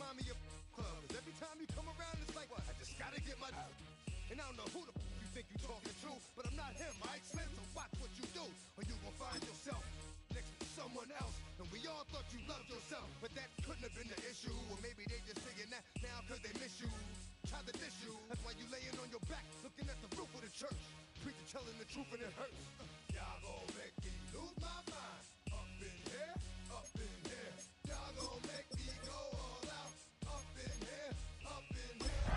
remind me of club. 'Cause every time you come around, it's like, what? I just gotta get my... And I don't know who the you think you talking to, but I'm not him, right, Slim? So watch what you do, or you gon' find yourself next to someone else. And we all thought you loved yourself, but that couldn't have been the issue. Or maybe they just saying that now 'cause they miss you. Try to diss you, that's why you laying on your back, looking at the roof of the church. Preacher telling the truth and it hurts. Y'all gon' make me lose my mind. Up in here, up in here. Y'all gon' make me go all out. Up in here, up in here.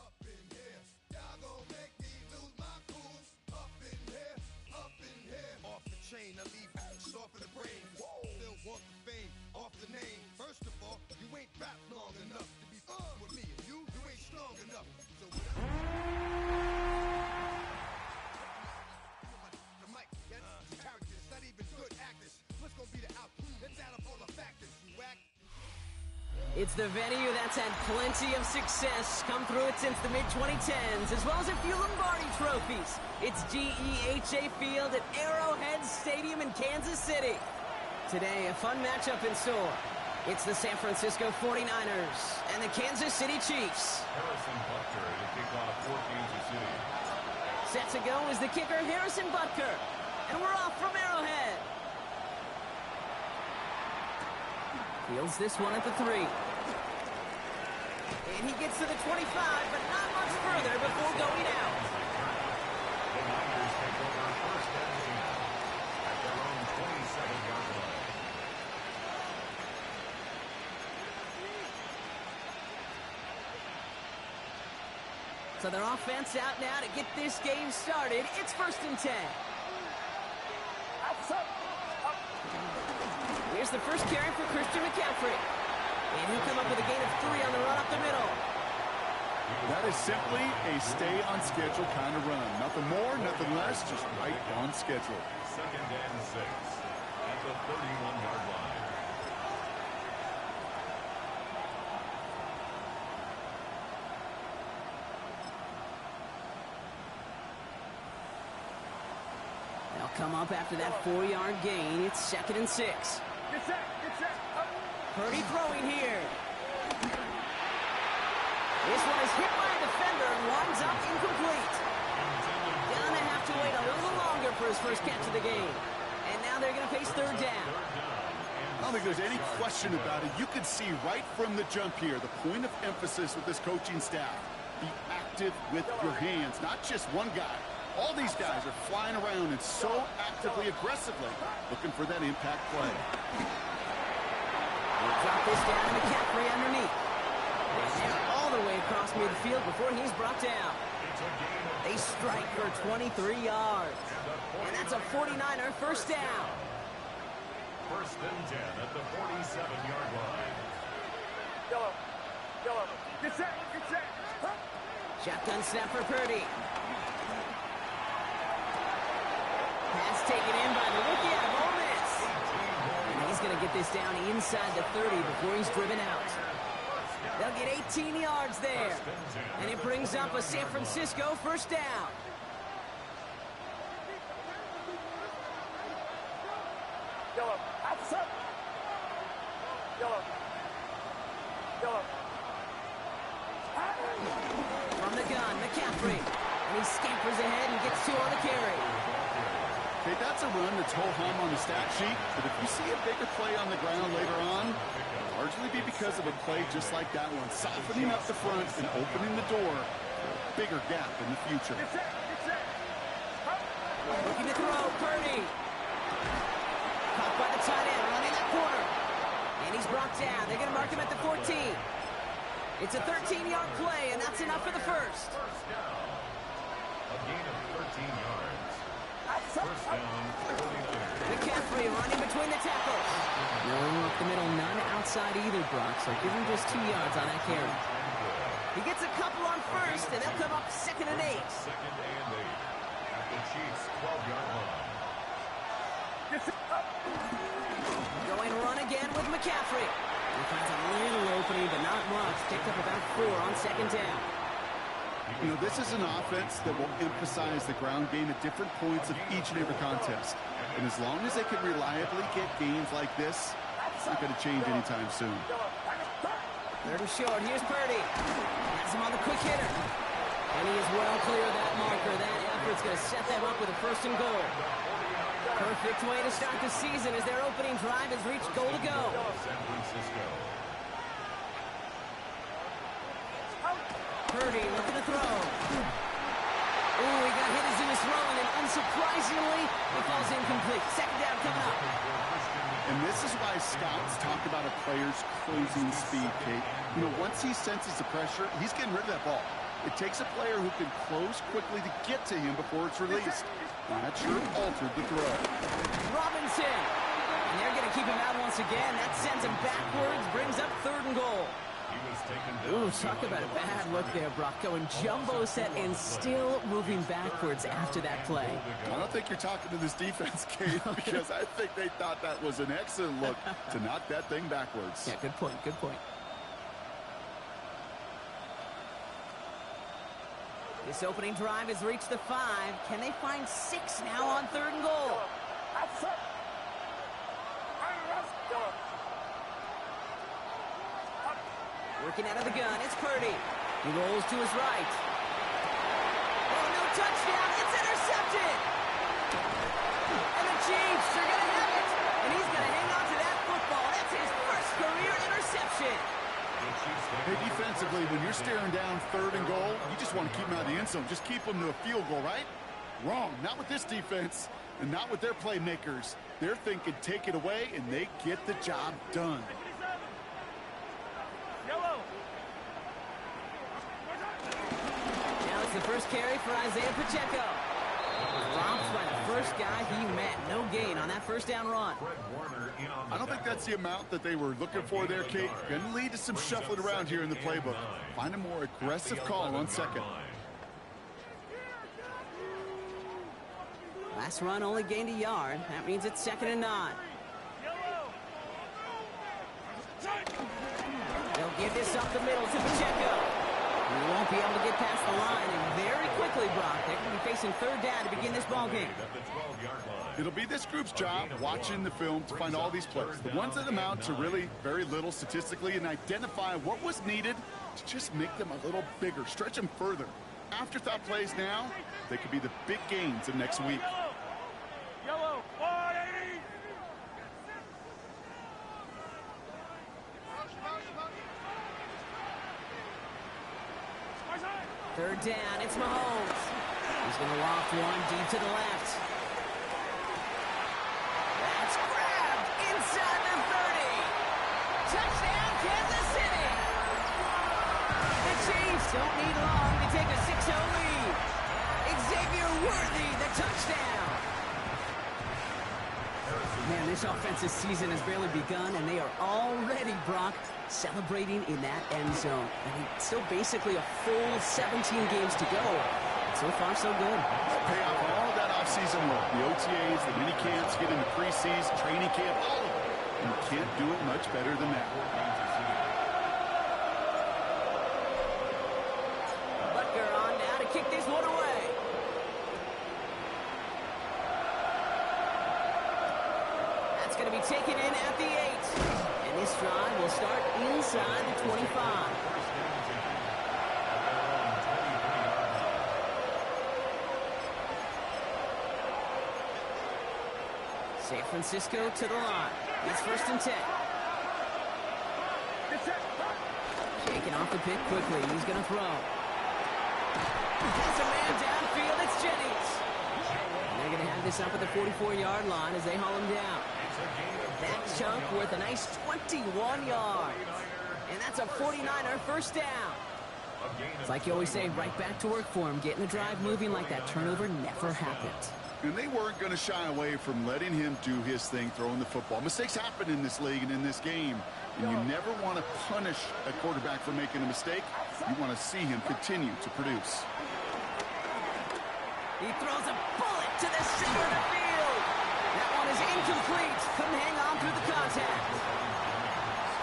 Up in here. Y'all gon' make me lose my cool. Up in here, up in here. Off the chain, I leave off of the brain. Still want the fame, off the name. First of all, you ain't rap long enough to be with me. And you ain't strong enough. So the mic, that's characters, not even good actors. What's gonna be the outcome? Let's add up all the factors. You whack. It's the venue that's had plenty of success come through it since the mid-2010s, as well as a few Lombardi trophies. It's GEHA Field at Arrowhead Stadium in Kansas City. Today, a fun matchup in store. It's the San Francisco 49ers and the Kansas City Chiefs. Harrison Butker to kick off for Kansas City. Set to go is the kicker, Harrison Butker. And we're off from Arrowhead. Fields this one at the 3. And he gets to the 25, but not much further before going out. The Niners take over first and 10 at their own 27-yard line. So their offense out now to get this game started. It's first and 10. Here's the first carry for Christian McCaffrey. And he'll come up with a gain of 3 on the run up the middle. That is simply a stay-on-schedule kind of run. Nothing more, nothing less, just right on schedule. Second and 6 at the 31-yard line. They'll come up after that 4-yard gain. It's second and 6. Get set. Purdy throwing here. This one is hit by a defender and winds up incomplete. Gonna have to wait a little longer for his first catch of the game. And now they're going to face third down. I don't think there's any question about it. You can see right from the jump here, the point of emphasis with this coaching staff. Be active with your hands, not just one guy. All these guys are flying around and so actively, aggressively, looking for that impact play. We'll drop this down to McCaffrey underneath. And they're all the way across midfield before he's brought down. They strike for 23 yards. And that's a 49er first down. First and 10 at the 47-yard line. Yellow. Get set. Shotgun snap for Purdy. Pass taken in by the rookie out of Ole Miss. And he's going to get this down inside the 30 before he's driven out. They'll get 18 yards there. And it brings up a San Francisco first down. Yellow. From the gun, McCaffrey. And he scampers ahead and gets 2 on the carry. Okay, that's a run that's ho-hum on the stat sheet, but if you see a bigger play on the ground later on, it'll largely be because of a play just like that one, softening up the front and opening the door for a bigger gap in the future. Looking to throw, Purdy. Caught by the tight end, running that corner. And he's brought down. They're going to mark him at the 14. It's a 13-yard play, and that's enough for the first. First down. A gain of 13 yards. First down, 49ers. McCaffrey running between the tackles. No up the middle, none outside either, Brock, so give him just 2 yards on that carry. He gets a couple on first, and they'll come up second and 8. Second and 8 at the Chiefs' 12-yard line. Going run again with McCaffrey. He finds a little opening, but not much. Picked up about 4 on second down. You know, this is an offense that will emphasize the ground game at different points of each and every contest. And as long as they can reliably get gains like this, That's not going to change anytime soon. Third and short. Here's Purdy. Has him on the quick hitter. And he is well clear of that marker. That effort's going to set them up with a first and goal. Perfect way to start the season as their opening drive has reached goal to go. San Francisco. Purdy looking to throw. Ooh, he got hit as he was throwing, and unsurprisingly, it falls incomplete. Second down coming up. And this is why scouts talk about a player's closing speed, Kate. You know, once he senses the pressure, he's getting rid of that ball. It takes a player who can close quickly to get to him before it's released. And that sure altered the throw. Robinson. And they're going to keep him out once again. That sends him backwards, brings up third and goal. Ooh, talk about a bad look there, Brock. Going jumbo set and still moving backwards after that play. I don't think you're talking to this defense, Kate, because I think they thought that was an excellent look to knock that thing backwards. Yeah, good point, good point. This opening drive has reached the 5. Can they find 6 now on third and goal? Working out of the gun, it's Purdy. He rolls to his right. Oh, no touchdown. It's intercepted. And the Chiefs are going to have it. And he's going to hang on to that football. That's his first career interception. Hey, defensively, when you're staring down third and goal, you just want to keep them out of the end zone. Just keep them to a field goal, right? Wrong. Not with this defense and not with their playmakers. They're thinking take it away, and they get the job done. Now it's the first carry for Isaiah Pacheco. Dropped by the first guy he met. No gain on that first down run. I don't think that's the amount that they were looking for there, Kate. Going to lead to some shuffling around here in the playbook. Find a more aggressive call on second. Last run only gained a yard. That means it's 2nd and 9. They'll give this up the middle to Pacheco. He won't be able to get past the line, and very quickly, Brock, they're going to be facing third down to begin this ball game. It'll be this group's job watching the film to find all these plays, the ones that amount to really very little statistically, and identify what was needed to just make them a little bigger, stretch them further. Afterthought plays now, they could be the big gains of next week. Yellow, 180. Third down, it's Mahomes. He's going to loft one deep to the left. That's grabbed inside the 30. Touchdown, Kansas City. The Chiefs don't need long to take a 6-0 lead. Xavier Worthy, the touchdown. Man, this offensive season has barely begun, and they are already, Brock, celebrating in that end zone. I mean, still basically a full 17 games to go. So far, so good. Pay off all of that offseason work. The OTAs, the mini camps, get into preseason, training camp, all of it. And you can't do it much better than that. Butker on now to kick this one away. That's going to be taken in at the 8. And this drive will start inside the 25. San Francisco to the line. It's 1st and 10. Shaking off the pick quickly. He's going to throw. Gets a man downfield. It's Jennings. And they're going to have this up at the 44-yard line as they haul him down. That chunk worth a nice 21 yards. And that's a 49er first down. It's like you always say, right back to work for him. Getting the drive moving like that turnover never happened. And they weren't going to shy away from letting him do his thing, throwing the football. Mistakes happen in this league and in this game. And you never want to punish a quarterback for making a mistake. You want to see him continue to produce. He throws a bullet to the center of the field. That one is incomplete. Couldn't hang on through the contact.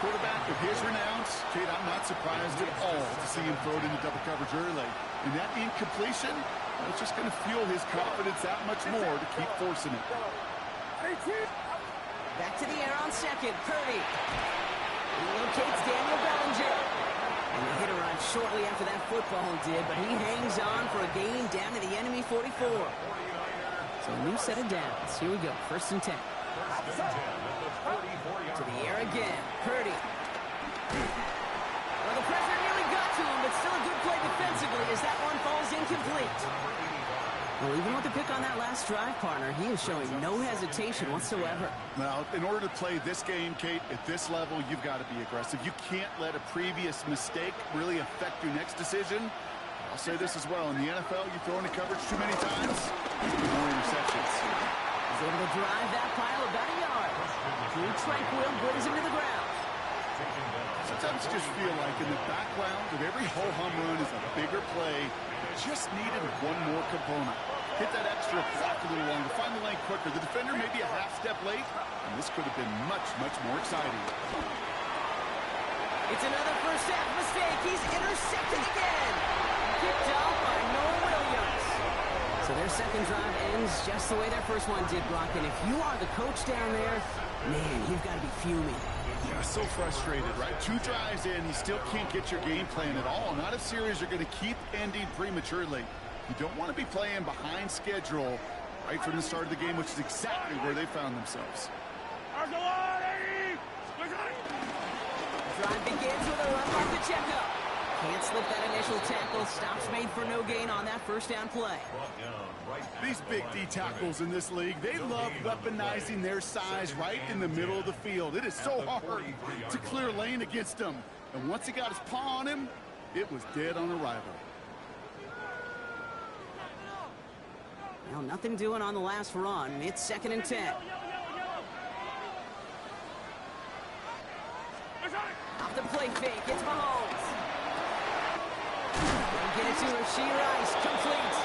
Quarterback of his renowns, Kate, I'm not surprised at all to see him throw it into double coverage early. And that incompletion, it's just going to fuel his confidence that much more to keep forcing it. Back to the air on second. Purdy. He locates Daniel Bellinger. And the hit arrived shortly after that football did, but he hangs on for a gain down to the enemy 44. So a new set of downs. Here we go. 1st and 10. To the air again. Purdy. Well, the pressure nearly got to him, but still a good play defensively as that one falls incomplete. Well, even with the pick on that last drive, partner, he is showing no hesitation whatsoever. Well, in order to play this game, Kate, at this level, you've got to be aggressive. You can't let a previous mistake really affect your next decision. I'll say this as well. In the NFL, you throw into coverage too many times, more interceptions. He's able to drive that pile about a yard. Too tranquil, brings him to the ground. Sometimes you just feel like in the background of every ho-hum run is a bigger play. Just needed one more component. Hit that extra block a little longer. Find the lane quicker. The defender may be a half step late, and this could have been much, much more exciting. It's another first half mistake. He's intercepted again. Picked off by Noah Williams. So their second drive ends just the way their first one did, Brock. And if you are the coach down there, man, you've got to be fuming. Yeah, so frustrated, right? 2 drives in, you still can't get your game plan at all. Not a series you're going to keep ending prematurely. You don't want to be playing behind schedule right from the start of the game, which is exactly where they found themselves. Drive begins with a run by Pacheco. Can't slip that initial tackle. Stops made for no gain on that first down play. These big D tackles in this league, they love weaponizing their size right in the middle of the field. It is so hard to clear lane against them. And once he got his paw on him, it was dead on arrival. Well, nothing doing on the last run. It's 2nd and 10. Off the play fake, it's Mahomes. Get it to Rashee Rice, complete.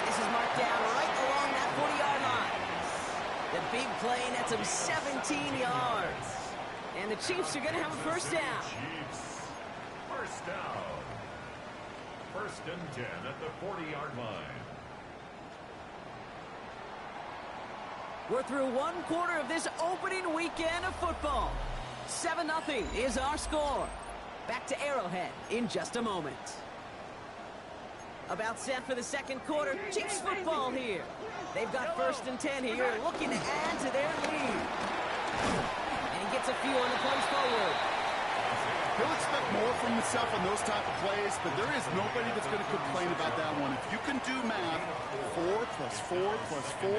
This is marked down right along that 40-yard line. The big play nets him 17 yards. And the Chiefs are going to have a first down. First down. 1st and 10 at the 40-yard line. We're through one quarter of this opening weekend of football. 7-0 is our score. Back to Arrowhead in just a moment. About set for the second quarter. Chiefs football here. They've got 1st and 10 here, looking to add to their lead. And he gets a few on the plays forward. He'll expect more from himself on those type of plays, but there is nobody that's going to complain about that one. If you can do math, 4 plus 4 plus 4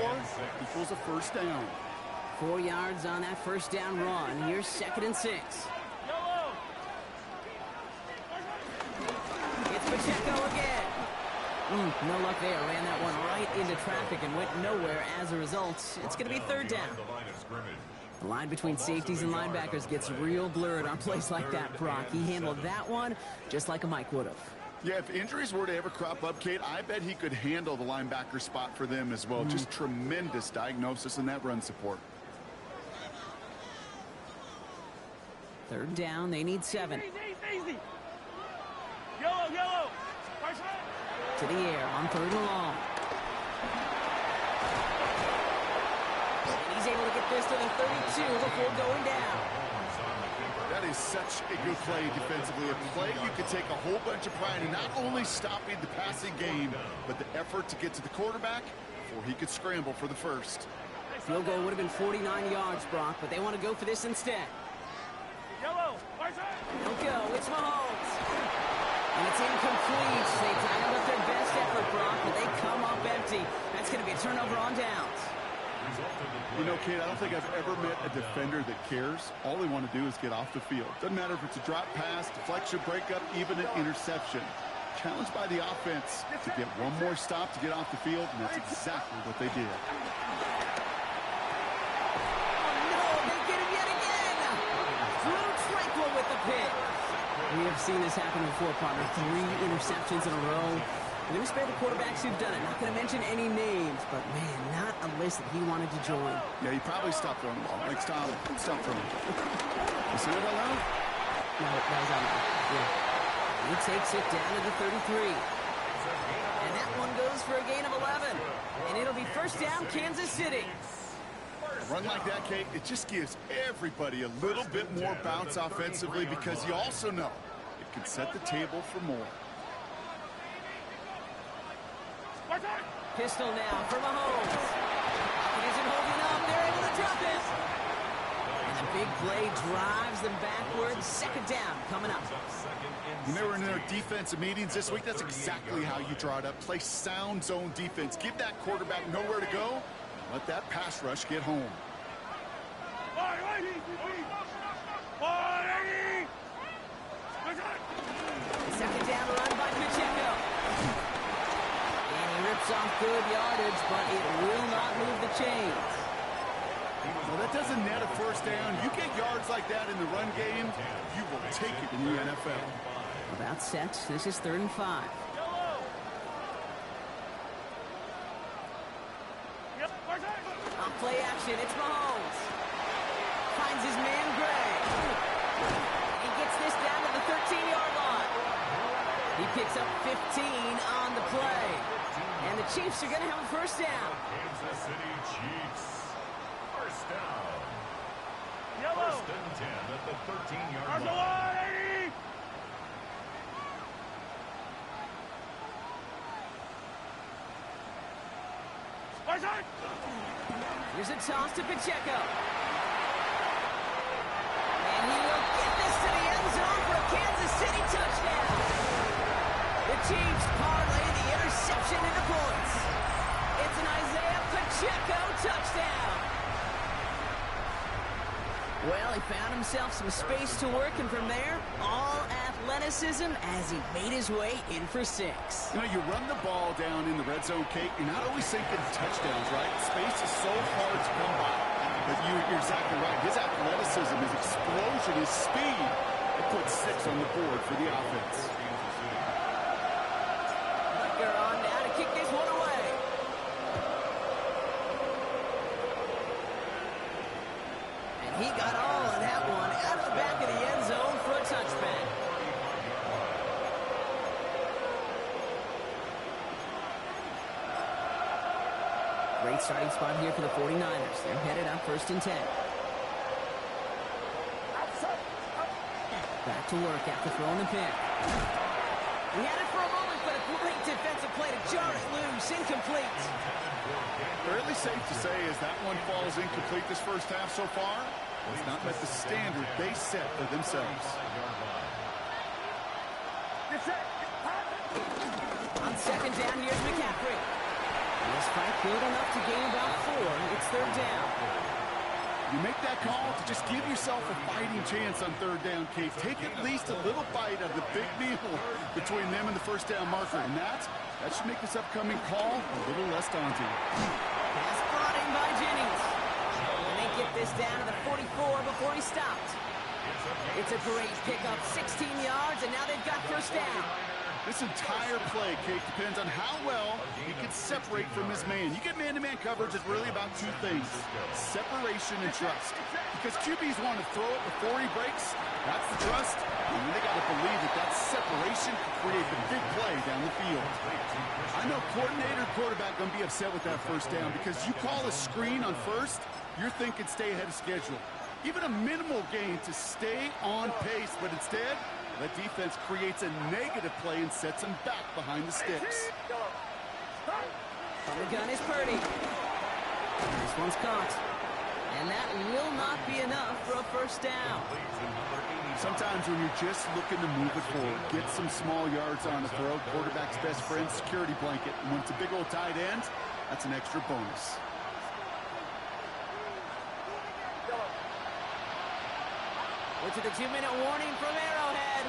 equals a first down. 4 yards on that first down run. Here's 2nd and 6. It's Pacheco again. No luck there. Ran that one right into traffic and went nowhere as a result. It's going to be 3rd down. The line between safeties and linebackers gets real blurred on plays like that, Brock. He handled that one just like a Mike would have. Yeah, if injuries were to ever crop up, Kate, I bet he could handle the linebacker spot for them as well. Just tremendous diagnosis in that run support. 3rd down, they need 7. Easy. Yellow. To the air on 3rd and long. And he's able to get this to the 32 before going down. That is such a good play defensively. A play you could take a whole bunch of pride in, not only stopping the passing game, but the effort to get to the quarterback before he could scramble for the first. Field goal would have been 49 yards, Brock, but they want to go for this instead. They'll go. It's Mahomes. And it's incomplete. They dialed up their best effort, Brock, but they come up empty. That's going to be a turnover on downs. You know, Kate, I don't think I've ever met a defender that cares. All they want to do is get off the field. Doesn't matter if it's a drop pass, deflection, breakup, even an interception. Challenged by the offense to get one more stop to get off the field, and that's exactly what they did. With the pick. We have seen this happen before, partner. 3 interceptions in a row. We're going to spare the quarterbacks who've done it. Not going to mention any names, but man, not a list that he wanted to join. Yeah, he probably stopped throwing the ball. Like, stop throwing. You see that out loud? No, that was out loud. Yeah. He takes it down to the 33. And that one goes for a gain of 11. And it'll be 1st down, Kansas City. A run like that, Kate, it just gives everybody a little bit more bounce offensively because you also know it can set the table for more. Pistol now for Mahomes. It isn't holding up. They're able to drop it. And the big play drives them backwards. Second down coming up. When they were in their defensive meetings this week, that's exactly how you draw it up. Play sound zone defense. Give that quarterback nowhere to go. Let that pass rush get home. Second down run by Pacheco. And he rips off good yardage, but it will not move the chains. Well, that doesn't net a first down. You get yards like that in the run game, you will take it in the NFL. About set. This is 3rd and 5. On play action, it's Mahomes. Finds his man Gray. He gets this down to the 13-yard line. He picks up 15 on the play. And the Chiefs are going to have a first down. Kansas City Chiefs. First down. Yellow. 1st and 10 at the 13-yard line. Here's a toss to Pacheco. And he will get this to the end zone for a Kansas City touchdown. The Chiefs parlay the interception into points. It's an Isaiah Pacheco touchdown. Well, he found himself some space to work, and from there, all athleticism as he made his way in for 6. You know, you run the ball down in the red zone, Kate, you're not always thinking touchdowns, right? Space is so hard to come by. But you're exactly right. His athleticism, his explosion, his speed, it puts 6 on the board for the offense. They're on now to kick this one away. And he got all of that one out of the back of the end zone for a touchback. Great starting spot here for the 49ers. They're headed up 1st and 10. Back to work after throwing the pick. He had it for a moment, but a great defensive play to jar it loose. Incomplete. Fairly safe to say as that one falls incomplete this first half so far, it's not met the standard they set for themselves. On second down, here's McCaffrey. This fight good enough to gain about 4. It's 3rd down. You make that call to just give yourself a fighting chance on 3rd down, Kate. Take at least a little bite out of the big meal between them and the first down marker. And that should make this upcoming call a little less daunting. Pass brought in by Jennings. And they get this down to the 44 before he stopped. It's a great pickup, 16 yards, and now they've got first down. This entire play, Kate, depends on how well he can separate from his man. You get man-to-man coverage, it's really about 2 things, separation and trust. Because QBs want to throw it before he breaks, that's the trust, and they got to believe that separation can create the big play down the field. I know coordinator and quarterback going to be upset with that first down because you call a screen on first, you're thinking stay ahead of schedule. Even a minimal gain to stay on pace, but instead, that defense creates a negative play and sets him back behind the sticks. On the gun is Purdy. This one's caught. And that will not be enough for a first down. Sometimes when you're just looking to move it forward, get some small yards on the throw, quarterback's best friend, security blanket. And when it's a big old tight end, that's an extra bonus. To the 2-minute warning from Arrowhead.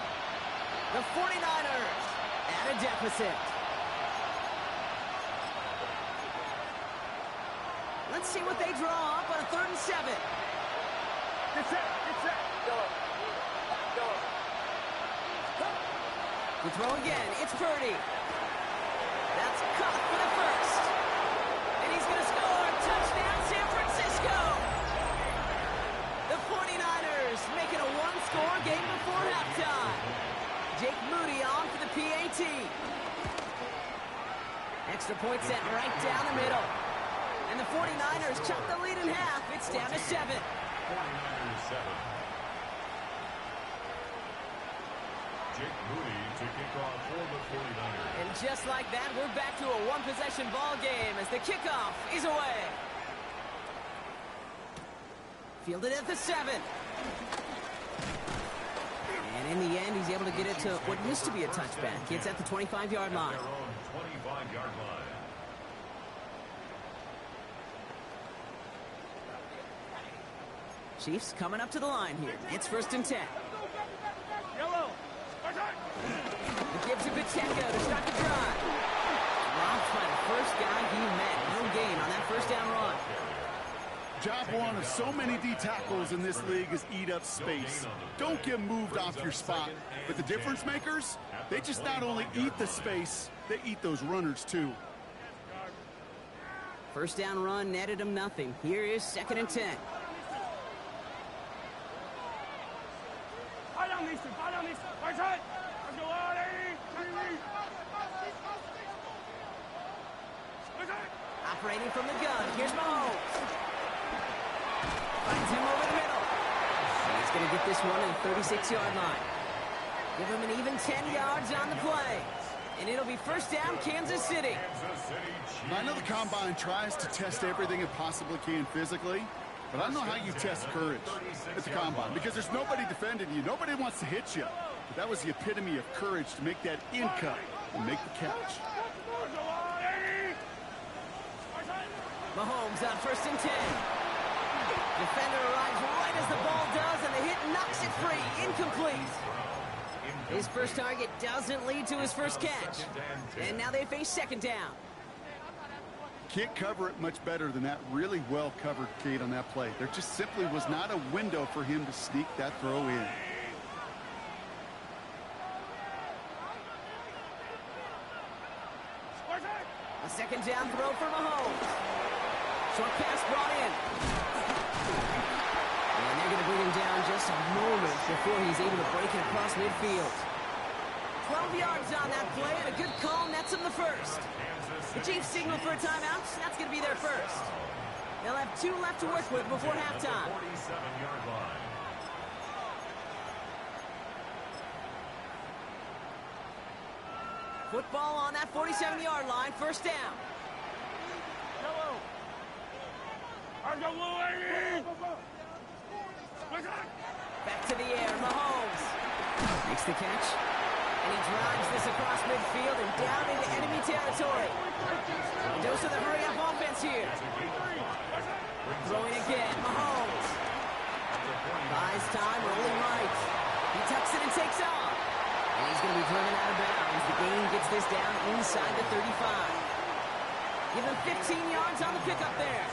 The 49ers at a deficit. Let's see what they draw up on a 3rd and 7. Get set. The throw again. It's Purdy. That's caught for the first. And he's going to score. Touchdown, San Francisco. The 49ers making a one-score game before halftime. Jake Moody on for the PAT. Extra point set right down the middle. And the 49ers chop the lead in half. It's down to 7. 49ers 7. Jake Moody to kick off for the 49ers. And just like that, we're back to a one-possession ball game as the kickoff is away. Fielded at the 7. And in the end, he's able to get it to what used to be a touchback. It's at the 25-yard line. Their own 25-yard line. Chiefs coming up to the line here. It's 1st and 10. Yellow. He gives it Pacheco to start the drive. Dropped by the first guy he met. No gain on that first down run. Job one of so many D tackles in this league is eat up space. Don't get moved off your spot. But the difference makers, they just not only eat the space, they eat those runners too. First down run netted him nothing. Here is 2nd and 10. Operating from the gun. Here's Mahomes. Finds him over the middle. He's going to get this one at the 36-yard line. Give him an even 10 yards on the play. And it'll be first down, Kansas City. I know the Combine tries to test everything it possibly can physically, but I don't know how you test courage at the Combine because there's nobody defending you. Nobody wants to hit you. But that was the epitome of courage to make that in cut and make the catch. Mahomes on 1st and 10. Defender arrives right as the ball does, and the hit knocks it free. Incomplete. His first target doesn't lead to his first catch. And now they face 2nd down. Can't cover it much better than that really well covered Kate on that play. There just simply was not a window for him to sneak that throw in. A 2nd down throw for Mahomes. Short pass brought in. And they're going to bring him down just a moment before he's able to break it across midfield. 12 yards on that play, and a good call nets him the first. The Chiefs signal for a timeout. That's going to be their first. They'll have 2 left to work with before halftime. 47-yard line. Football on that 47-yard line, first down. Back to the air, Mahomes. Makes the catch. And he drives this across midfield and down into enemy territory. A dose of the hurry-up offense here. Throwing again, Mahomes. Buys time, rolling right. He tucks it and takes off. And he's going to be driven out of bounds. The gain gets this down inside the 35. Give him 15 yards on the pickup there.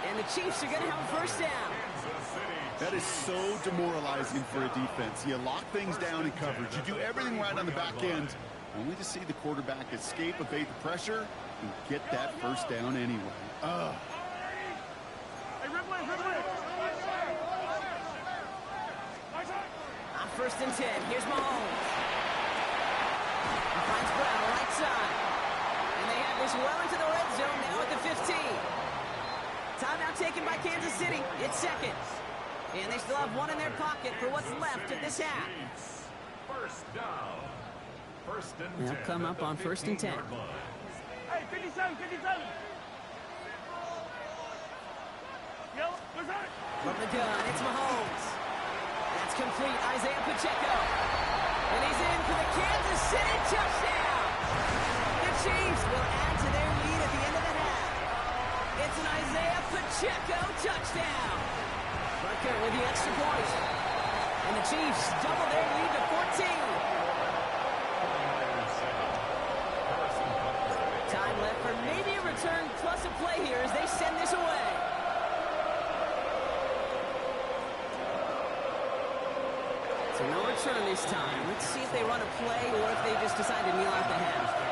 And the Chiefs are going to have a first down. That is so demoralizing for a defense. You lock things down in coverage. You do everything right on the back end, only to see the quarterback escape, evade the pressure, and get that first down anyway. Ugh. On 1st and 10, here's Mahomes. He finds Brown right side. And they have this well into the red zone now at the 15. Timeout taken by Kansas City. It's 2nd. And they still have 1 in their pocket for what's left of this half. First down. 1st and 10. They'll come up on 1st and 10. Hey, 57, 57. From the gun, it's Mahomes. That's complete. Isaiah Pacheco. And he's in for the Kansas City touchdown. The Chiefs will add to their lead at the end of the half. It's an Isaiah Pacheco touchdown. Rucker with the extra point. And the Chiefs double their lead to 14. Time left for maybe a return plus a play here as they send this away. So no return this time. Let's see if they run a play or if they just decide to kneel out the half.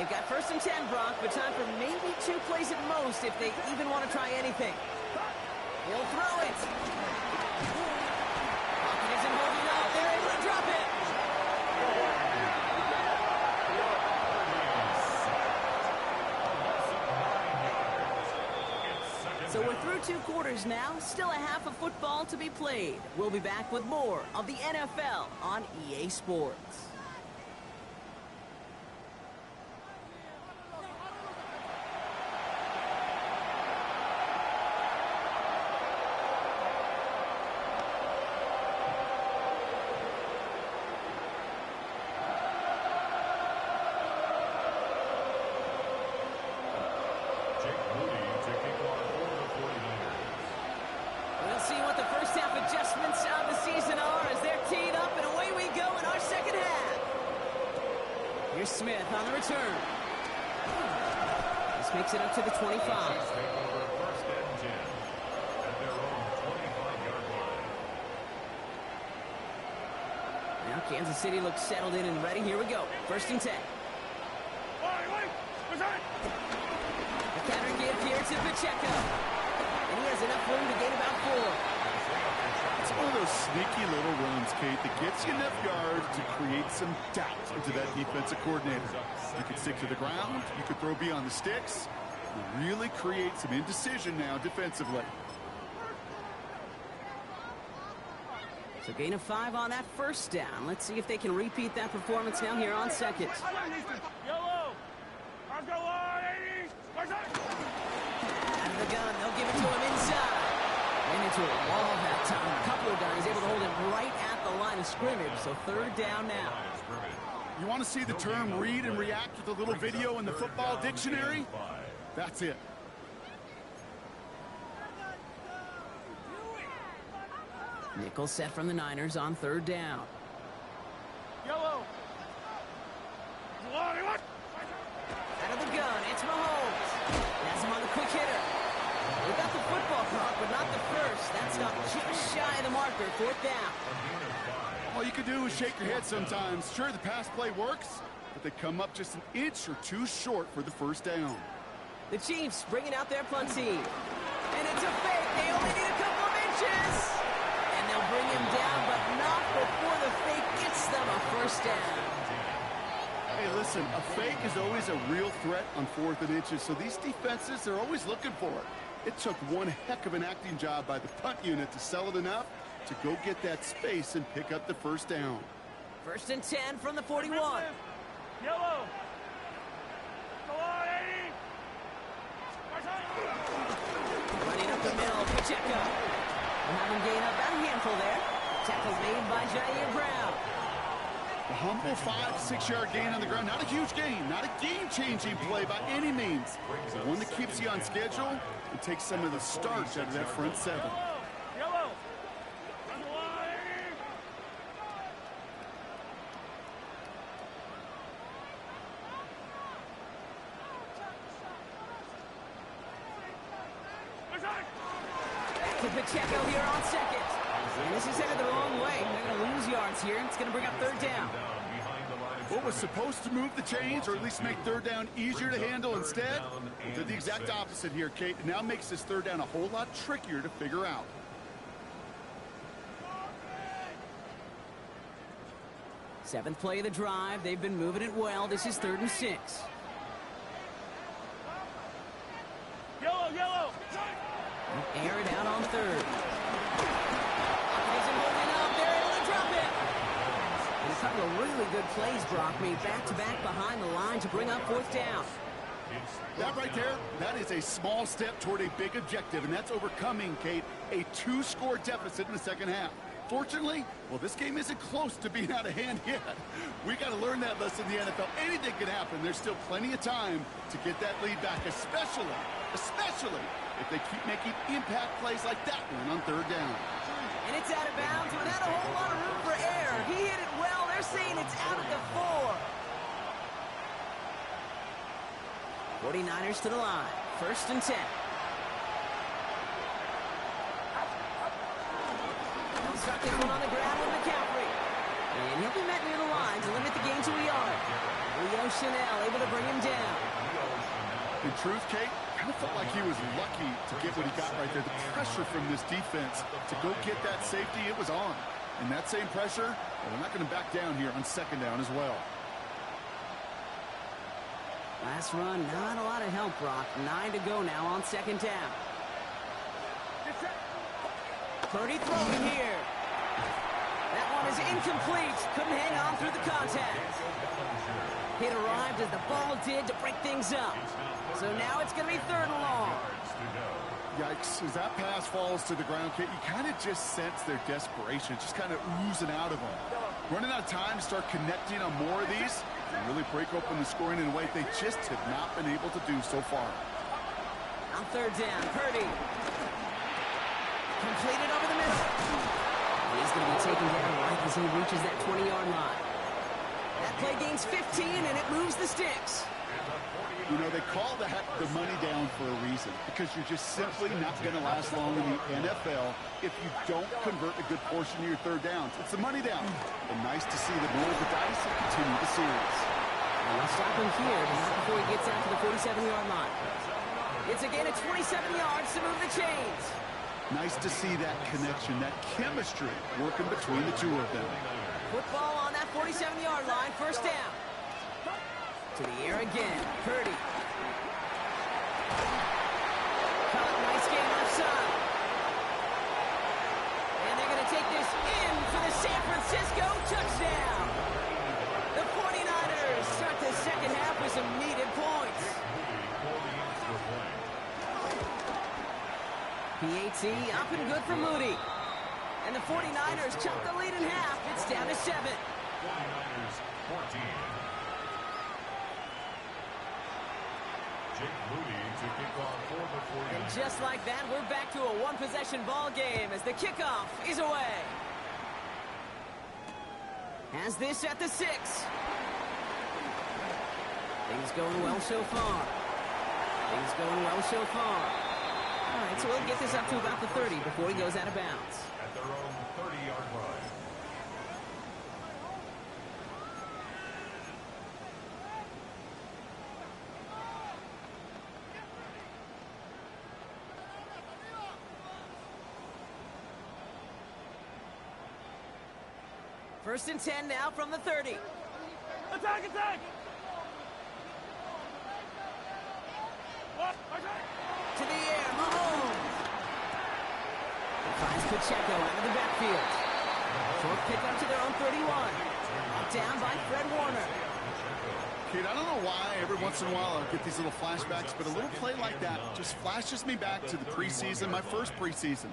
They've got 1st and 10, Brock, but time for maybe 2 plays at most if they even want to try anything. He'll throw it. Pocket isn't holding up. They're able to drop it. So we're through 2 quarters now. Still a half of football to be played. We'll be back with more of the NFL on EA Sports. Here's Smith on the return. This makes it up to the 25. Take over 1st and 10 at their own 25-yard line. Now Kansas City looks settled in and ready. Here we go. 1st and 10. The counter give here to Pacheco. And he has enough room to gain about 4. It's one of those sneaky little runs, Kate, that gets you enough yards to create some doubt into that defensive coordinator. You can stick to the ground. You can throw beyond the sticks. You really create some indecision now defensively. So gain of 5 on that 1st down. Let's see if they can repeat that performance now here on 2nd. Yellow. Let's go on, 80. Out of the gun. They'll give it to him inside. Ran into a wall that time. A couple of guys able to hold him right at the line of scrimmage. So 3rd down now. You want to see the term read and react with a little video in the football dictionary? That's it. Nickel set from the Niners on 3rd down. Yellow. Out of the gun, it's Mahomes. Has him on the quick hitter. They got the football clock, but not the first. That's not just shy of the marker. 4th down. All you can do is shake your head sometimes. Sure, the pass play works, but they come up just an inch or 2 short for the 1st down. The Chiefs bringing out their punt team. And it's a fake. They only need a couple of inches. And they'll bring him down, but not before the fake gets them a 1st down. Hey, listen, a fake is always a real threat on 4th and inches, so these defenses, they're always looking for it. It took one heck of an acting job by the punt unit to sell it enough to go get that space and pick up the 1st down. 1st and 10 from the 41. Yellow. Go on, 80. Running up the middle, Pacheco. We'll have him gain up about a handful there. Tackle made by Jair Brown. A humble 5-6-yard gain on the ground. Not a huge gain, not a game-changing play by any means. But one that keeps you on schedule and takes some of the starch out of that front 7. Yellow. Back to Pacheco here on 2nd. And this is headed the wrong way. They're going to lose yards here. It's going to bring up 3rd down. What was supposed to move the chains, or at least make 3rd down easier to handle instead, did the exact opposite here, Kate. It now makes this 3rd down a whole lot trickier to figure out. Seventh play of the drive. They've been moving it well. This is 3rd and 6. Yellow. Air it out on 3rd. Isn't holding up. They're able to drop it. And a couple of really good plays, Brock, made back-to-back behind the line to bring up 4th down. That right there, that is a small step toward a big objective, and that's overcoming, Kate, a 2-score deficit in the 2nd half. Fortunately, well, this game isn't close to being out of hand yet. We got to learn that lesson in the NFL. Anything can happen. There's still plenty of time to get that lead back, especially if they keep making impact plays like that one on 3rd down. And it's out of bounds without a whole lot of room for error. He hit it well. They're saying it's out of the 4. 49ers to the line. 1st and 10. They'll start this one on the ground with McCaffrey. And he'll be met near the line to limit the gain to a yard. Leo Chanel able to bring him down. In truth, Kate, kind of felt like he was lucky to get what he got right there. The pressure from this defense to go get that safety, it was on. And that same pressure, well, they're not going to back down here on second down as well. Last run, not a lot of help, Brock. 9 to go now on second down. Purdy throwing here. That one is incomplete. Couldn't hang on through the contact. Hit arrived as the ball did to break things up. So now it's going to be 3rd and long. Yikes, as that pass falls to the ground, Kate, you kind of just sense their desperation, just kind of oozing out of them. Running out of time to start connecting on more of these and really break open the scoring in a way they just have not been able to do so far. On 3rd down, Purdy. Completed over the middle. He's going to be taken down right as he reaches that 20-yard line. That play gains 15, and it moves the sticks. You know, they call that the money down for a reason, because you're just simply not going to last long in the NFL if you don't convert a good portion of your 3rd downs. It's the money down. And nice to see them roll the dice and continue the series. And we'll stop him here, but not before he gets out to the 47-yard line. It's a gain of 27 yards to move the chains. Nice to see that connection, that chemistry working between the two of them. Football on that 47-yard line, 1st down. To the air again, Purdy. Caught, nice game left side. And they're going to take this in for the San Francisco touchdown. The 49ers start the second half with some needed points. PAT up and good for Moody. And the 49ers chop the lead in half. It's down to 7. 49ers 14. And just like that, we're back to a one-possession ball game as the kickoff is away. Has this at the 6. Things going well so far. Things going well so far. All right, so we'll get this up to about the 30 before he goes out of bounds. At their own 30-yard line. First and 10 now from the 30. Attack, attack! What? To the air, Mahomes. He finds Pacheco out of the backfield. Short pickup to their own 31. Brought down by Fred Warner. Kid, I don't know why every once in a while I'll get these little flashbacks, but a little play like that just flashes me back to the preseason, my first preseason,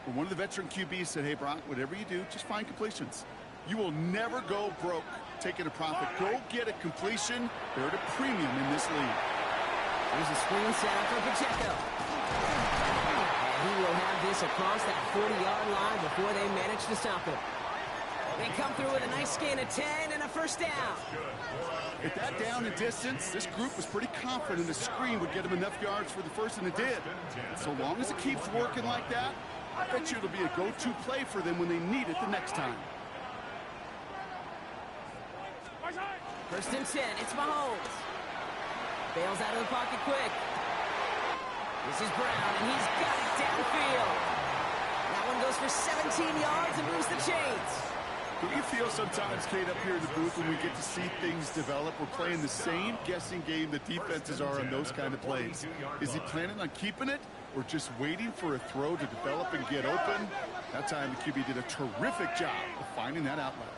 when one of the veteran QBs said, hey, Brock, whatever you do, just find completions. You will never go broke taking a profit. Go get a completion. They're at a premium in this league. Here's a screen set up for Pacheco. And he will have this across that 40-yard line before they manage to stop him. They come through with a nice gain of 10 and a 1st down. At that down and distance, this group was pretty confident the screen would get them enough yards for the first, and it did. And so long as it keeps working like that, I bet you it'll be a go-to play for them when they need it the next time. 1st and 10, it's Mahomes. Bails out of the pocket quick. This is Brown, and he's got it downfield. That one goes for 17 yards and moves the chains. Do you feel sometimes, Kate, up here in the booth when we get to see things develop, we're playing the same guessing game the defenses are on those kind of plays? Is he planning on keeping it or just waiting for a throw to develop and get open? That time the QB did a terrific job of finding that outlet.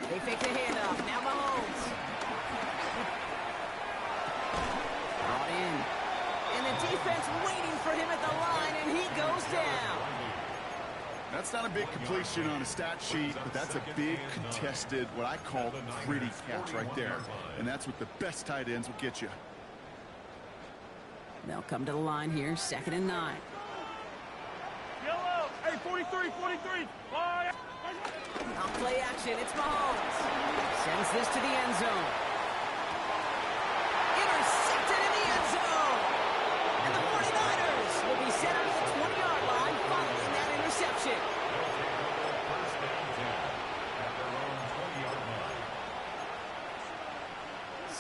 They fake the handoff. Now Mahomes. Brought in. And the defense waiting for him at the line, and he goes down. That's not a big completion on a stat sheet, but that's a big contested, what I call gritty catch right there. And that's what the best tight ends will get you. They'll come to the line here, 2nd and 9. Yellow! Hey, 43, 43! Fire! On play action, it's Mahomes. Sends this to the end zone. Intercepted in the end zone. And the 49ers will be set up at the 20-yard line following that interception.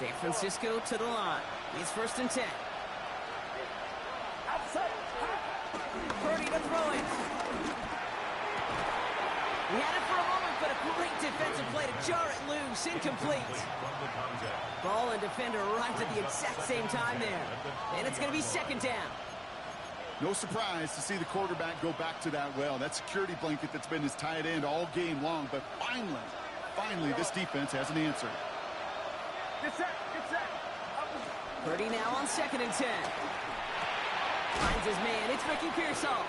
San Francisco to the line. It's 1st and 10. Purdy to throw it. He had it for a moment, but a great defensive play to jar it loose. Incomplete. Ball and defender arrived at the exact same time there. And it's going to be 2nd down. No surprise to see the quarterback go back to that well. That security blanket that's been his tight end all game long. But finally, this defense has an answer. Get set. Purdy now on 2nd and 10. Finds his man. It's Ricky Pearsall.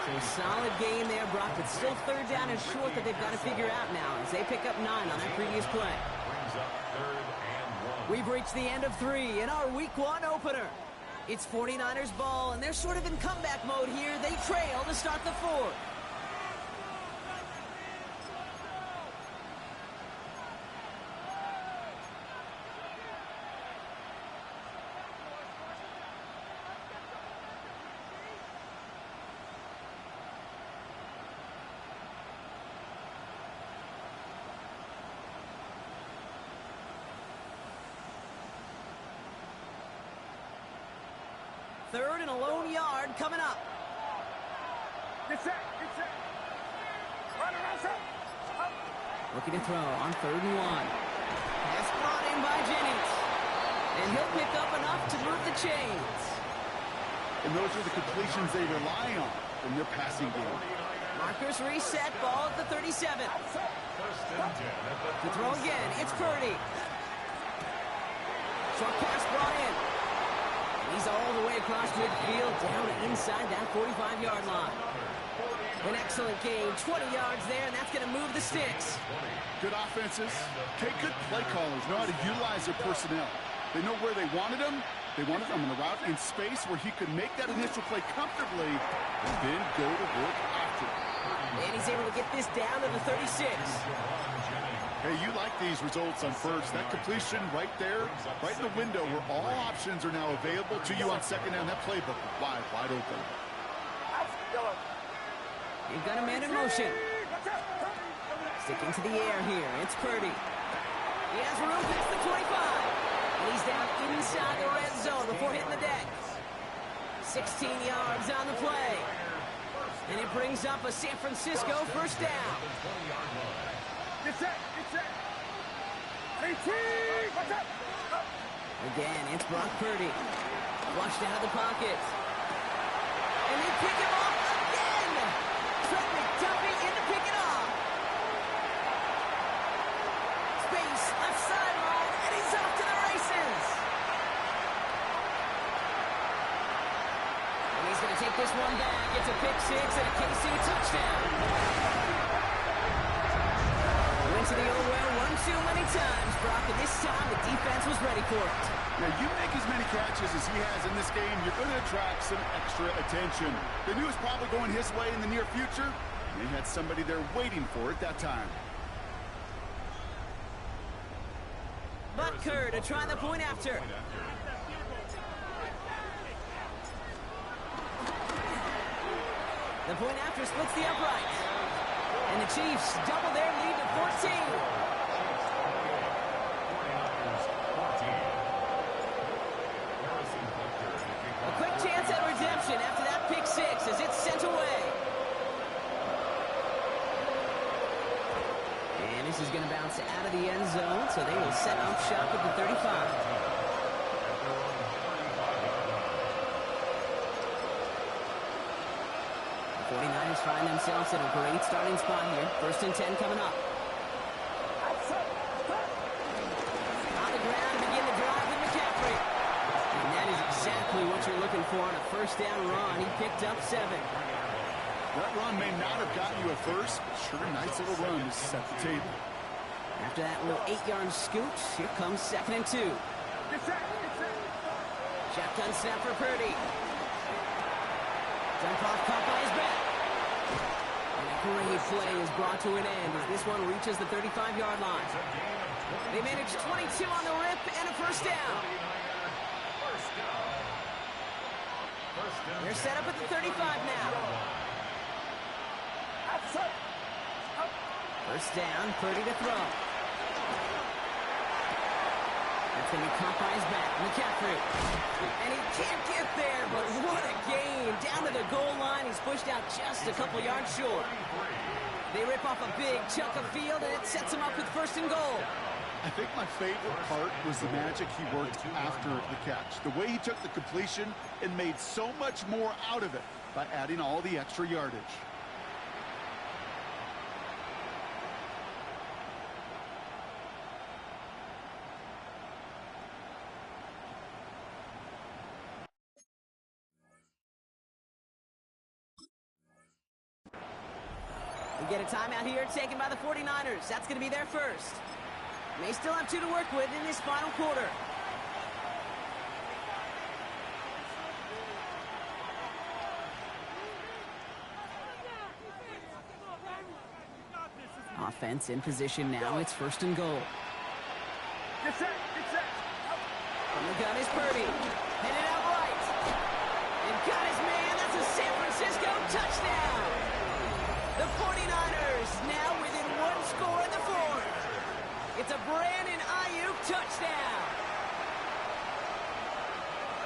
So a solid game there, Brock, but still 3rd down and short that they've got to figure out now as they pick up 9 on that previous play. We've reached the end of 3 in our Week 1 opener. It's 49ers ball, and they're sort of in comeback mode here. They trail to start the 4th. Third and a lone yard coming up. Get set. Run around, set. Looking to throw on 3rd and 1. Pass brought in by Jennings. And he'll pick up enough to move the chains. And those are the completions they rely on in their passing game. Markers reset, ball at the 37. To throw again, it's Purdy. Short pass brought in. He's all the way across midfield, down inside that 45-yard line. An excellent gain, 20 yards there, and that's going to move the sticks. Good offenses, okay, good play callers know how to utilize their personnel. They know where they wanted them. They wanted them on the route in space where he could make that initial play comfortably and then go to work after. And he's able to get this down to the 36. Hey, you like these results on first. That completion right there, right in the window where all options are now available to you on 2nd down. That playbook wide open. You've got a man in motion. Sticking to the air here. It's Purdy. He has room past the 25. And he's down inside the red zone before hitting the deck. 16 yards on the play. And it brings up a San Francisco 1st down. Get set. Again, it's Brock Purdy. Flushed out of the pocket. And they pick him off again! Trent McDuffie in to pick it off. Space, left sideline, and he's off to the races. And he's going to take this one back. It's a pick 6 and a KC touchdown. Went to the old well one too many times, Brock, and this time the defense was ready for it. Now, you make as many catches as he has in this game, you're going to attract some extra attention. They knew it was probably going his way in the near future. They had somebody there waiting for it that time. Butker to try the point after. The point after splits the upright. And the Chiefs double their lead to 14. A quick chance at redemption after that pick 6 as it's sent away. And this is going to bounce out of the end zone, so they will set up shop at the 35. The 49ers find themselves in a great starting spot here. 1st and 10 coming up. On the ground, begin the drive with McCaffrey. And that is exactly what you're looking for on a 1st down run. He picked up 7. That run may not have gotten you a first, but sure, nice little run to set the table. After that little 8-yard scoot, here comes 2nd and 2. Shotgun snap for Purdy. Dump off caught by his back. And a great play is brought to an end as this one reaches the 35-yard line. They managed 22 on the rip and a 1st down. They're set up at the 35 now. 1st down, Purdy to throw. That's going to be caught by his back. McCaffrey. And he can't get there, but what a gain. Down to the goal line. He's pushed out just a couple yards short. They rip off a big chunk of field, and it sets him up with 1st and goal. I think my favorite part was the magic he worked after the catch. The way he took the completion and made so much more out of it by adding all the extra yardage. We get a timeout here taken by the 49ers. That's going to be their first. They still have 2 to work with in this final quarter. Offense in position now. It's 1st and goal. Get set. Get set. From the gun is Purdy. Headed out right. And got his man. That's a San Francisco touchdown. The 49ers now within 1 score in the 4th. It's a Brandon Ayuk touchdown.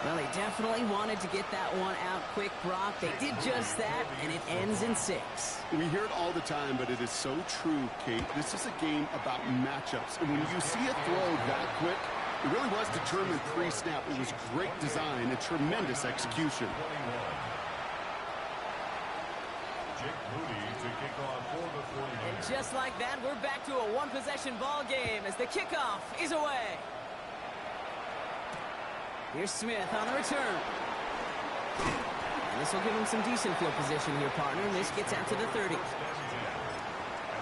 Well, they definitely wanted to get that one out quick, Brock. They did just that, and it ends in 6. We hear it all the time, but it is so true, Kate. This is a game about matchups. And when you see a throw that quick, it really was determined pre-snap. It was great design and tremendous execution. And just like that, we're back to a one-possession ball game as the kickoff is away. Here's Smith on the return. And this will give him some decent field position here, partner. And this gets out to the 30. At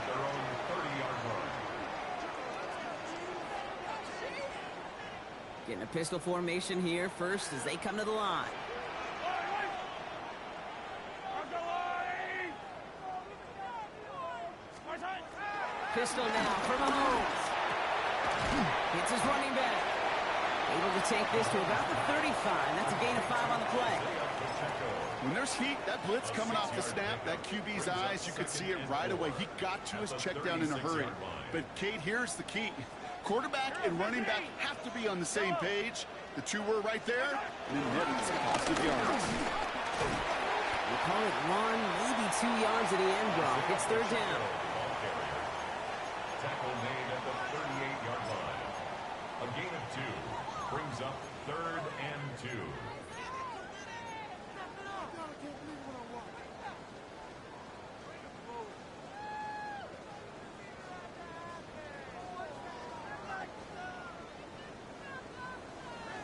their own 30-yard line. Getting a pistol formation here first as they come to the line. Pistol now for Mahomes. Hits his running back. Able to take this to about the 35. That's a gain of 5 on the play. When there's heat, that blitz coming off the snap, that QB's eyes, you could see it right away. He got to his check down in a hurry. But, Kate, here's the key. Quarterback and running back have to be on the same page. The 2 were right there, and it netted some positive yards. We call it 1, maybe 2 yards at the end, Brock. It's 3rd down. Tackle made at the 38-yard line. A gain of 2 brings up 3rd and 2.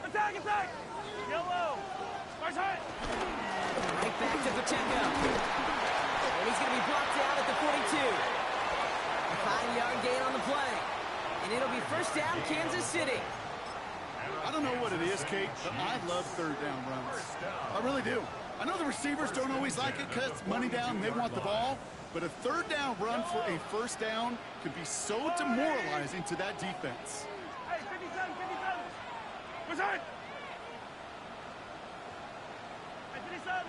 Attack, attack! Yellow! Right side! Right back to Pacheco. And he's going to be blocked out at the 42. A 5-yard gain on the play. And it'll be 1st down, Kansas City. I don't know what it is, Kate, but I love 3rd down runs. I really do. I know the receivers don't always like it because it's money down, they want the ball. But a 3rd down run for a 1st down can be so demoralizing to that defense. Hey, 57, 57! Right side! Hey, 57!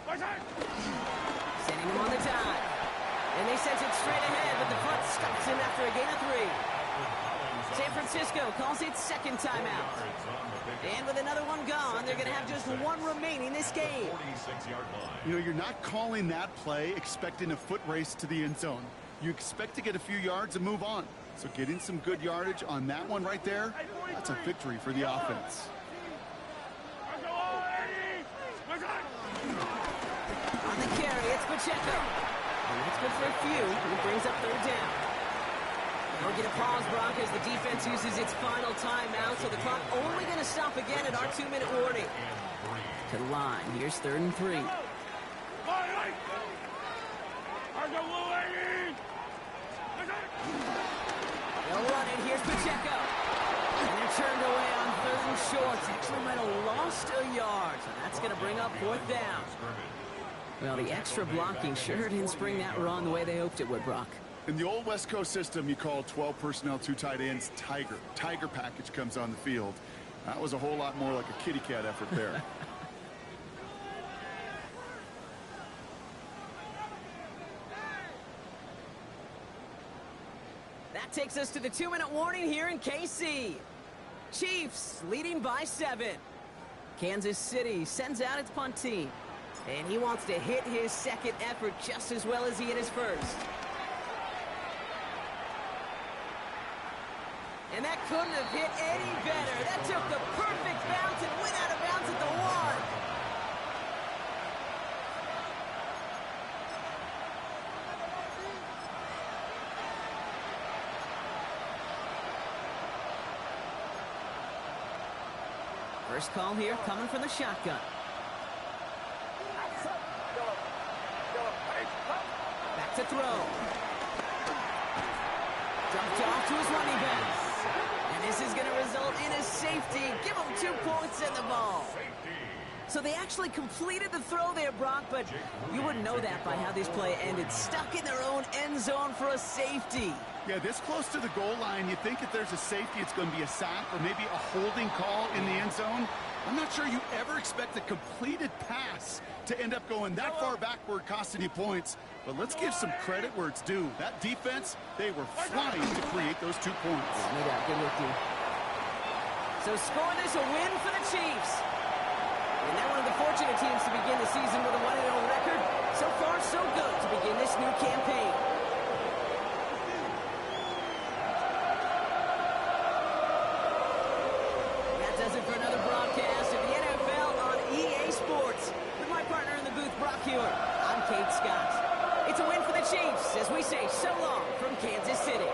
Right side! Sending him on the dive. And they sent it straight ahead, but the front stops him after a gain of 3. San Francisco calls it 2nd timeout. And with another one gone, they're going to have just 1 remaining this game. You know, you're not calling that play expecting a foot race to the end zone. You expect to get a few yards and move on. So getting some good yardage on that one right there, that's a victory for the offense. On the carry, it's Pacheco. And that's good for a few. And it brings up 3rd down. We'll get a pause, Brock, as the defense uses its final timeout. So the clock only going to stop again at our 2-minute warning. To the line. Here's 3rd and 3. They'll run it. Here's Pacheco. And they're turned away on 3rd and short. Actually might have lost a yard. So that's going to bring up 4th down. Well, the extra blocking sure didn't spring that run the way they hoped it would, Brock. In the old West Coast system, you call 12 personnel, 2 tight ends, Tiger. Tiger package comes on the field. That was a whole lot more like a kitty cat effort there. That takes us to the 2-minute warning here in KC. Chiefs leading by 7. Kansas City sends out its punt team. And he wants to hit his second effort just as well as he hit his first. And that couldn't have hit any better. That took the perfect bounce and went out of bounds at the 1. First call here coming from the shotgun. Back to throw. Dumped off to his running back. And this is going to result in a safety. Give him 2 points in the ball. So they actually completed the throw there, Brock, but you wouldn't know that by how this play ended. Stuck in their own end zone for a safety. Yeah, this close to the goal line, you think if there's a safety, it's going to be a sack or maybe a holding call in the end zone. I'm not sure you ever expect a completed pass to end up going that far backward, costing you points. But let's give some credit where it's due. That defense, they were flying to create those 2 points. Yeah, no doubt. Good look, dude. So score this a win for the Chiefs. And they're one of the fortunate teams to begin the season with a 1-0 record. So far, so good to begin this new campaign. That does it for another broadcast of the NFL on EA Sports. With my partner in the booth, Brock Hewer, I'm Kate Scott. It's a win for the Chiefs as we say so long from Kansas City.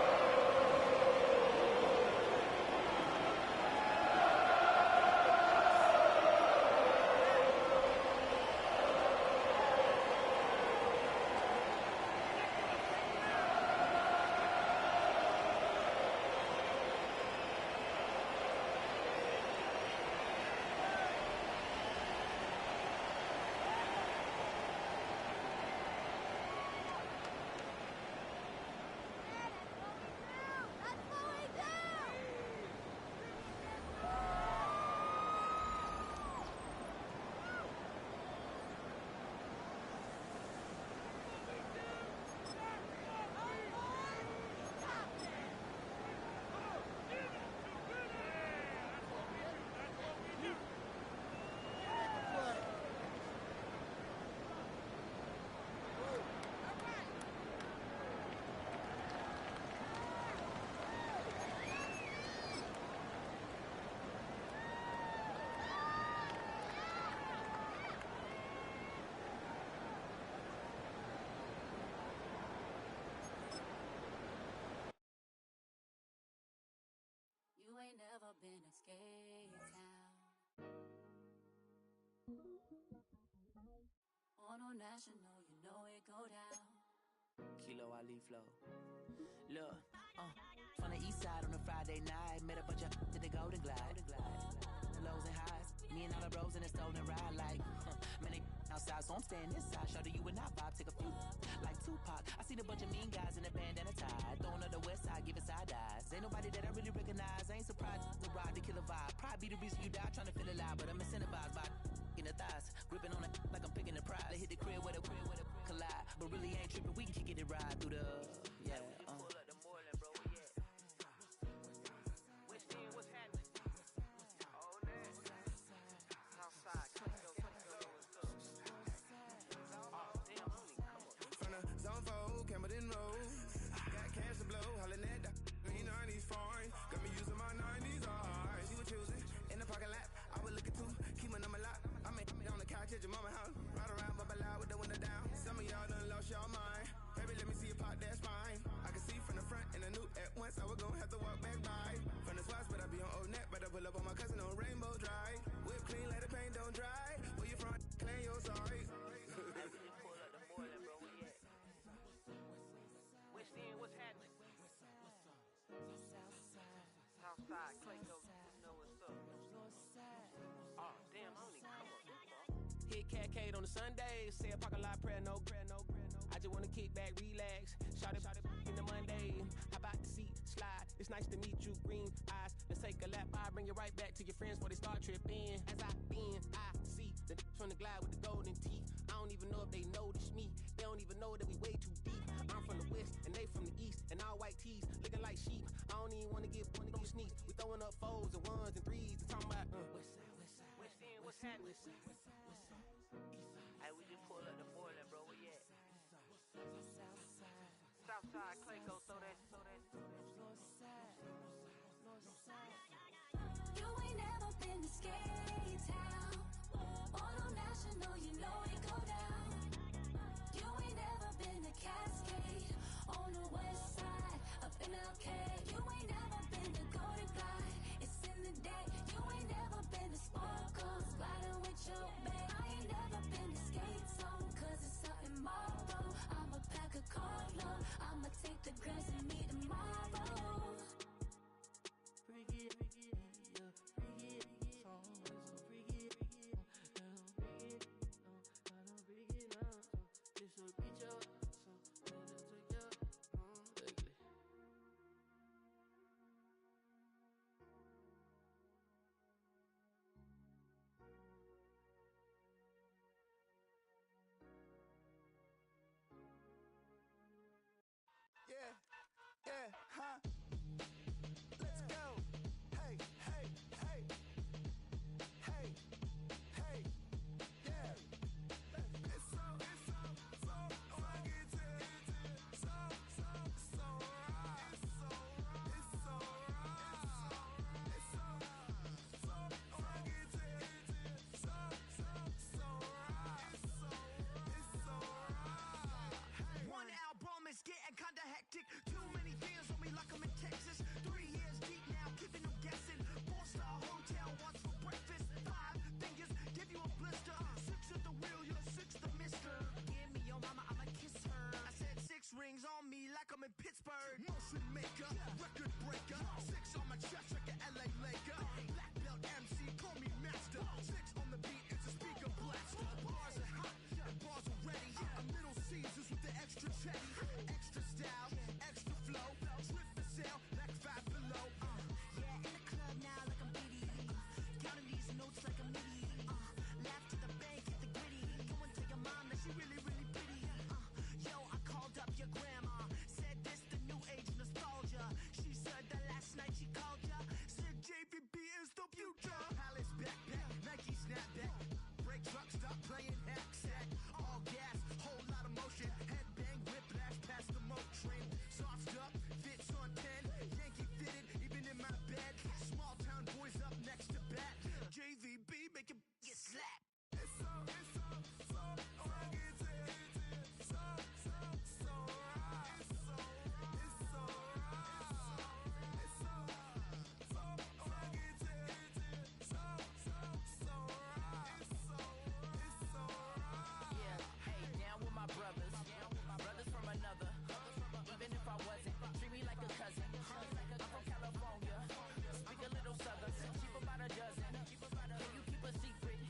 Never been a skate town. On national, you know it go down. Kilo Ali flow. Look, from the east side on a Friday night, met a bunch of to the Golden Glide. Lows and highs, me and all the bros in a stolen ride like, man, they outside, so I'm staying inside. Show you and I vibe, take a few like Tupac. I seen a bunch of mean guys in a bandana tie, throwing up the west side, giving side eyes. Ain't nobody that I really recognize. I ain't surprised to ride the killer vibe. Probably be the reason you die, trying to feel alive, but I'm incentivized by in the thighs, gripping on it like I'm picking the prize. They hit the crib with a collide, but really ain't tripping. We can kick it ride through the Pull up the Moreland, bro. What's happening? Oh, man. Southside, From the zone 4, Campbellton Road. Got cash to blow, hollering at the 90s foreign. Got me using my 90s eyes. You were choosing in the parking lot. I would look at two, keep my number locked. I made on the couch at your mama house. Ride around, bubble loud with the window down. Some of y'all done lost y'all mind. Baby, let me see you pop, that's fine. I can see from the front and I knew at once I was gonna have to walk back by. From the spots, but I be on Old Net. Better pull up on my cousin on Rainbow Drive. Whip clean, let the paint don't dry. Where you from? Claim your sorry. pull up the Moreland, bro. What's happening? Southside, Clayco, you know what's up. Oh, damn, I don't even come up this far. Hit Catcade on the Sundays, say a parking lot prayer, no. I just wanna kick back, relax, shout it in the Monday. How about the seat, slide, it's nice to meet you, green eyes. Let's take a lap, I bring you right back to your friends before they start tripping. As I bend, I see The from the glide with the golden teeth. I don't even know if they notice me. They don't even know that we way too deep. I'm from the west and they from the east, and all white tees looking like sheep. I don't even wanna get one of them sneaks. We throwing up fours and ones and threes. And talking about West End, what's happening? Hey, we just pull up the Portland, bro. Where you at? Southside, Clayco, throw that. You ain't never been to Skate Town. Auto National, you know it go down. You ain't never been to Cascade. On the west side, up in LK. You ain't never been to Golden Glide. It's in the day. You ain't never been to Sparkles, gliding with your babe. I ain't never been to Skate Zone, cause it's out in Marlboro. I'ma pack a Carlo. I'ma take the girls and meet tomorrow. Bring it, yeah, bring it, song, so bring it, this will reach up, so let it take up, ugly. Yeah, huh? Let's go. Hey, hey, hey. Hey, hey, yeah. It's so rugged. So right. It's so right. It's so rugged. It's so right. It's so right. One album is getting kinda hectic. Too many fans on me like I'm in Texas. 3 years deep now, keeping them guessing. 4-star hotel, once for breakfast. 5 fingers, give you a blister. 6 at the wheel, you're 6 the mister. Give me your mama, I'ma kiss her. I said 6 rings on me like I'm in Pittsburgh. Motion maker, record breaker. 6 on my chest like an LA Laker. Black belt MC, call me master. 6 on the beat, it's a speaker blaster. Bars are hot, and bars are ready. A Middle Caesars with the extra chetty. Extra style, extra flow. Trip for sale, like 5 below. Yeah, in the club now like I'm Diddy. Counting these notes like a MIDI. Laugh to the bank, hit the gritty. Go and tell your mom that she really, really pretty. Yo, I called up your grandma. Said this the new age nostalgia. She said that last night she called ya. Said JVB is the future. Palace backpack, Nike snapback. Break truck, stop playing hack sack. All gas, whole lot of motion. Headbang, whiplash, past the moat train. Soft up, fits on 10. Yankee fitted, even in my bed. Small town boys up next to bat. JVB make it get slapped. It's so rugged. So right. It's so right. It's so right. It's so rugged. It's so right. Yeah, hey, down with my brothers. Brothers from another. Even if I wasn't, treat me like a cousin. I'm from California. Speak a little southern. Cheap about a dozen. Can you keep a secret?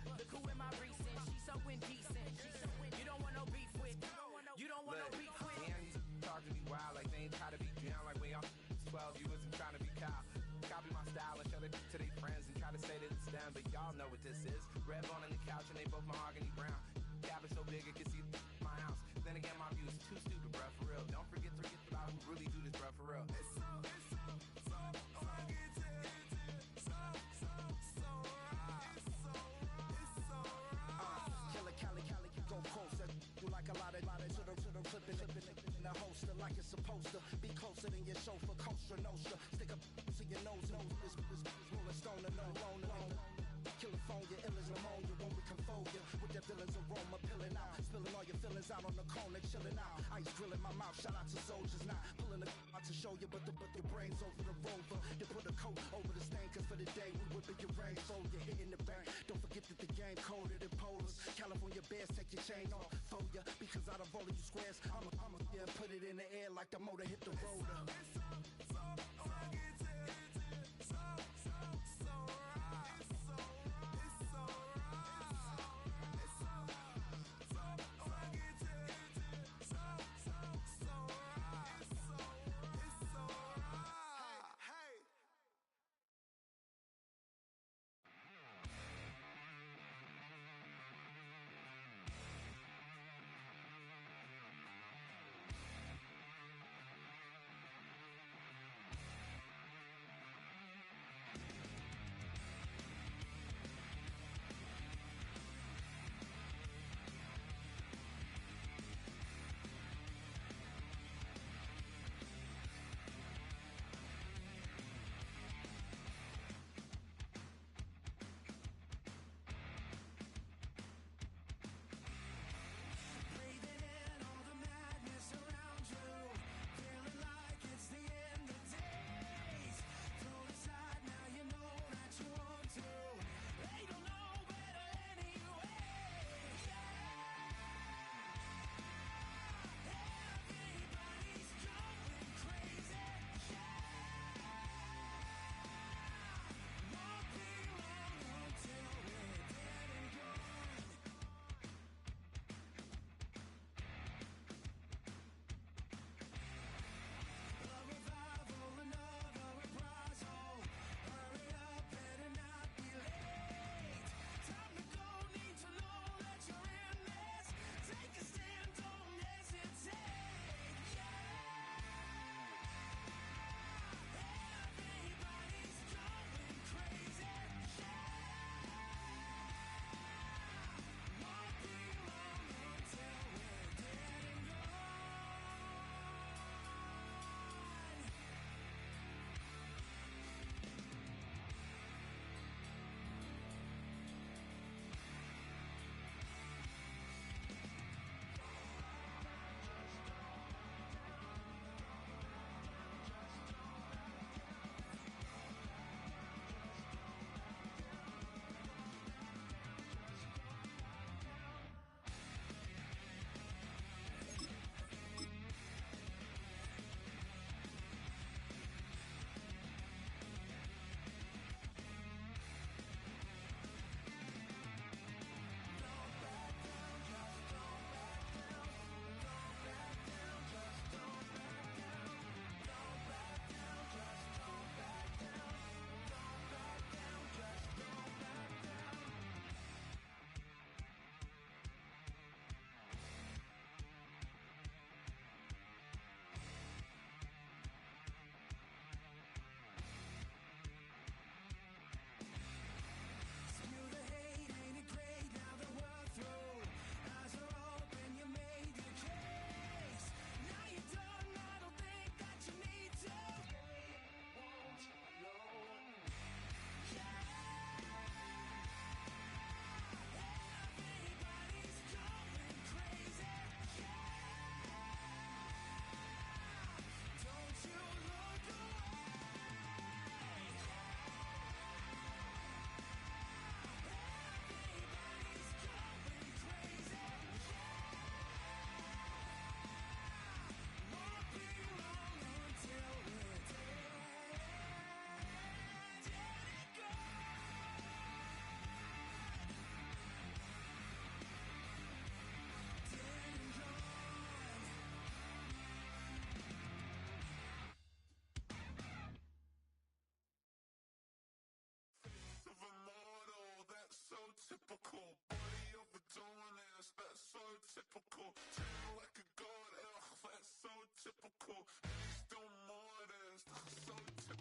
Look who in my recent. She's so indecent. You don't want no beef with. You don't want no beef with. Man, these talk to me wild like they ain't try to be down like when y'all 12, you wasn't trying to be Kyle. Copy my style and show it to their friends and try to say that it's them, but y'all know what this is. Red bone on the couch and they both mahogany brown. Cabin so big it can see my house. Then again, my view is too stupid, bruh, for real. Don't forget about who really do this, bruh, for real. It's so rugged. So right. It's so right. Killer Cali, go coast. That you like a lot of to the clipping in the holster like it's supposed to be closer than your chauffeur, Costa Nostra. Stick up to your nose, this rolling stone and no loner. California, ill as pneumonia when we come for you with that villain's aroma pilling out, spilling all your feelings out on the corner, chilling out. Ice grilling my mouth, shout out to soldiers now, pulling the out to show you, but your brains over the rover. You put a coat over the stain, cause for the day we whipping your rain, so you're hitting the bank. Don't forget that the game coded in polars. California bears, take your chain off for ya, because out of all of you squares, I'ma yeah, put it in the air like the motor hit the roller. It's so rugged. So right. It's so right. It's so rugged. So right. It's so right. Hey. typical. Body overdoing this, that's so typical. Treat like a god, ugh, that's so typical. And he's still more of this, that's so typical.